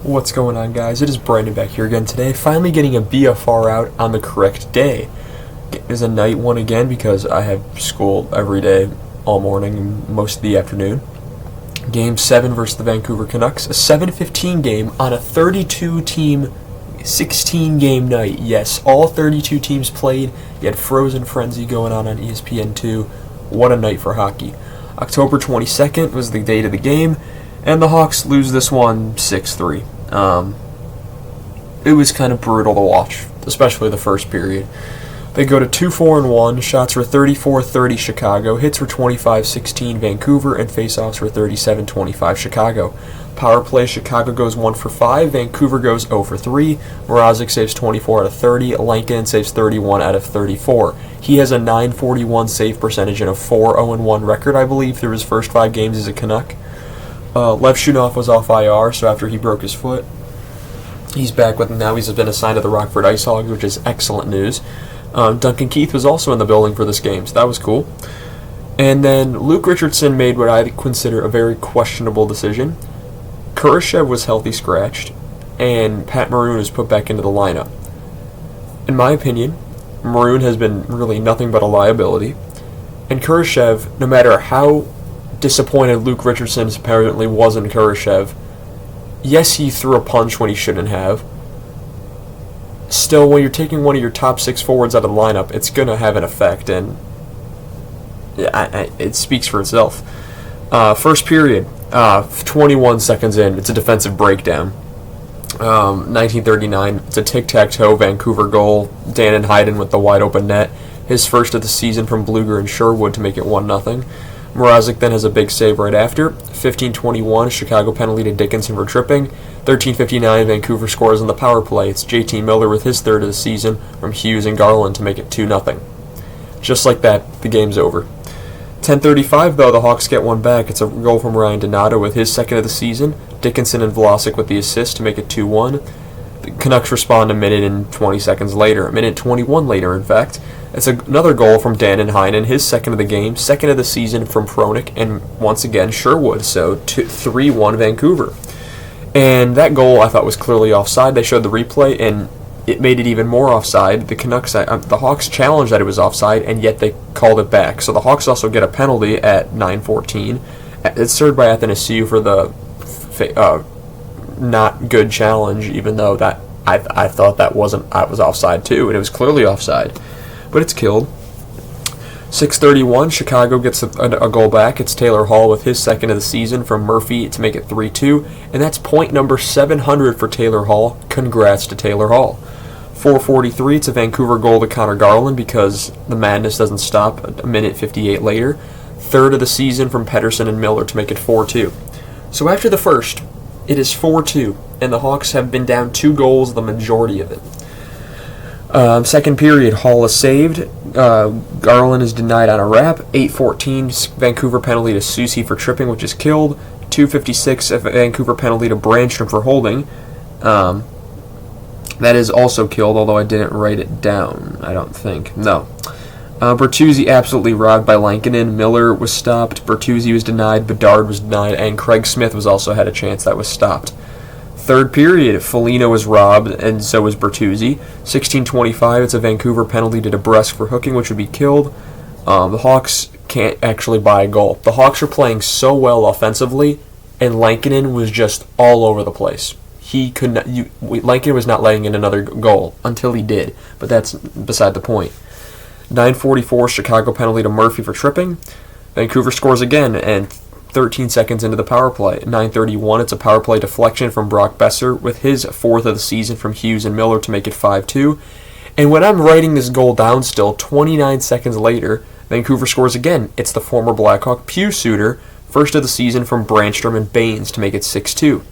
What's going on, guys? It is Brandon back here again today, finally getting a BFR out on the correct day. It is a night one again because I have school every day, all morning and most of the afternoon. Game 7 versus the Vancouver Canucks, a 7:15 game on a 32-team, 16-game night. Yes, all 32 teams played. You had Frozen Frenzy going on ESPN2. What a night for hockey. October 22nd was the date of the game, and the Hawks lose this one 6-3. It was kind of brutal to watch, especially the first period. They go to 2-4-1, shots were 34-30 Chicago, hits were 25-16 Vancouver, and faceoffs were 37-25 Chicago. Power play, Chicago goes 1 for 5, Vancouver goes 0 for 3, Mrazek saves 24 out of 30, Lankinen saves 31 out of 34. He has a .941 save percentage and a 4-0-1 record, I believe, through his first 5 games as a Canuck. Lev Shunov was off IR, so after he broke his foot, he's back with now. He's been assigned to the Rockford Ice Hogs, which is excellent news. Duncan Keith was also in the building for this game, so that was cool. And then Luke Richardson made what I consider a very questionable decision. Kurashev was healthy scratched, and Pat Maroon was put back into the lineup. In my opinion, Maroon has been really nothing but a liability, and Kurashev, no matter how disappointed Luke Richardson apparently was in Kurashev, yes, he threw a punch when he shouldn't have. Still, when you're taking one of your top 6 forwards out of the lineup, it's going to have an effect, and it speaks for itself. First period, 21 seconds in, it's a defensive breakdown. 1939, it's a tic-tac-toe Vancouver goal. Dannon Hayden with the wide-open net. His first of the season from Bluger and Sherwood to make it 1-0. Mrazek then has a big save right after. 15:21, Chicago penalty to Dickinson for tripping. 13:59, Vancouver scores on the power play. It's JT Miller with his third of the season from Hughes and Garland to make it 2-0. Just like that, the game's over. 10:35, though, the Hawks get one back. It's a goal from Ryan Donato with his second of the season. Dickinson and Vlasic with the assist to make it 2-1. The Canucks respond a minute and 20 seconds later. A minute 21 later, in fact. It's another goal from Dannon Heinen, his second of the game, second of the season from Pronik, and once again Sherwood, so 3-1 Vancouver. And that goal I thought was clearly offside. They showed the replay, and it made it even more offside. The Hawks challenged that it was offside, and yet they called it back. So the Hawks also get a penalty at 9:14. It's served by Athanasiou for the not good challenge, even though that I thought that was offside too, and it was clearly offside. But it's killed. 6:31, Chicago gets a goal back. It's Taylor Hall with his second of the season from Murphy to make it 3-2, and that's point number 700 for Taylor Hall. Congrats to Taylor Hall. 4:43, it's a Vancouver goal to Connor Garland because the madness doesn't stop a minute 58 later. Third of the season from Pettersson and Miller to make it 4-2. So after the first, it is 4-2, and the Hawks have been down 2 goals the majority of it. Second period, Hall is saved. Garland is denied on a wrap. 8:14, Vancouver penalty to Soucy for tripping, which is killed. 2:56, a Vancouver penalty to Brandstrom for holding. That is also killed, although I didn't write it down, I don't think. No. Bertuzzi absolutely robbed by Lankinen. Miller was stopped. Bertuzzi was denied. Bedard was denied. And Craig Smith was also had a chance that was stopped. Third period, Foligno was robbed, and so was Bertuzzi. 16:25, it's a Vancouver penalty to DeBrusk for hooking, which would be killed. The Hawks can't actually buy a goal. The Hawks are playing so well offensively, and Lankinen was just all over the place. He could not. Lankinen was not letting in another goal until he did, but that's beside the point. 9:44, Chicago penalty to Murphy for tripping. Vancouver scores again, and 13 seconds into the power play. 9:31, it's a power play deflection from Brock Besser with his fourth of the season from Hughes and Miller to make it 5-2. And when I'm writing this goal down still, 29 seconds later, Vancouver scores again. It's the former Blackhawk Pew Suter, first of the season from Brandstrom and Baines to make it 6-2.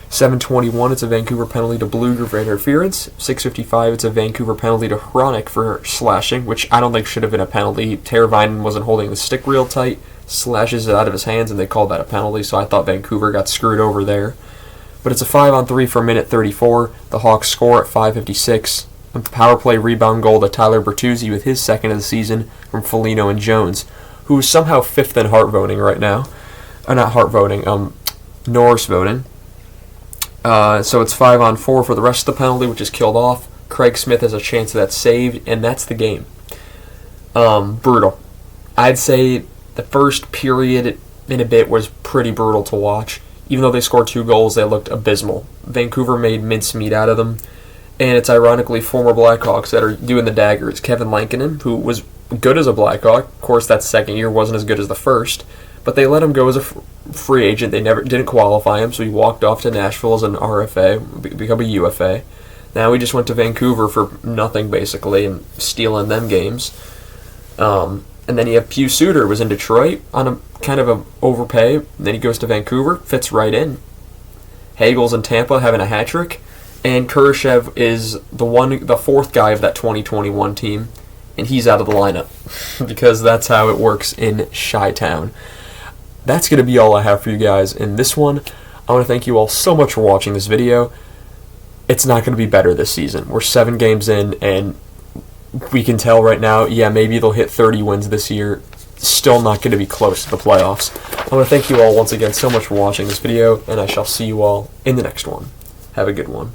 7:21, it's a Vancouver penalty to Bluger for interference. 6:55, it's a Vancouver penalty to Hronik for slashing, which I don't think should have been a penalty. Teravainen wasn't holding the stick real tight, slashes it out of his hands, and they called that a penalty, so I thought Vancouver got screwed over there. But it's a 5-on-3 for a minute 34. The Hawks score at 5:56. A power play rebound goal to Tyler Bertuzzi with his second of the season from Foligno and Jones, who is somehow 5th in Hart voting right now. Not Hart voting, Norris voting. So it's 5-on-4 for the rest of the penalty, which is killed off. Craig Smith has a chance of that saved, and that's the game. Brutal. I'd say the first period in a bit was pretty brutal to watch. Even though they scored 2 goals, they looked abysmal. Vancouver made mincemeat out of them, and it's ironically former Blackhawks that are doing the daggers. Kevin Lankinen, who was good as a Blackhawk, of course that second year wasn't as good as the first, but they let him go as a free agent. They never didn't qualify him, so he walked off to Nashville as an RFA, become a UFA. Now he just went to Vancouver for nothing basically and stealing them games. And then you have Pius Suter, was in Detroit on a kind of a overpay. And then he goes to Vancouver, fits right in. Hagel's in Tampa having a hat trick, and Kurashev is the fourth guy of that 2021 team, and he's out of the lineup because that's how it works in Chi-Town. That's going to be all I have for you guys in this one. I want to thank you all so much for watching this video. It's not going to be better this season. We're 7 games in, and we can tell right now, yeah, maybe they'll hit 30 wins this year. Still not going to be close to the playoffs. I want to thank you all once again so much for watching this video, and I shall see you all in the next one. Have a good one.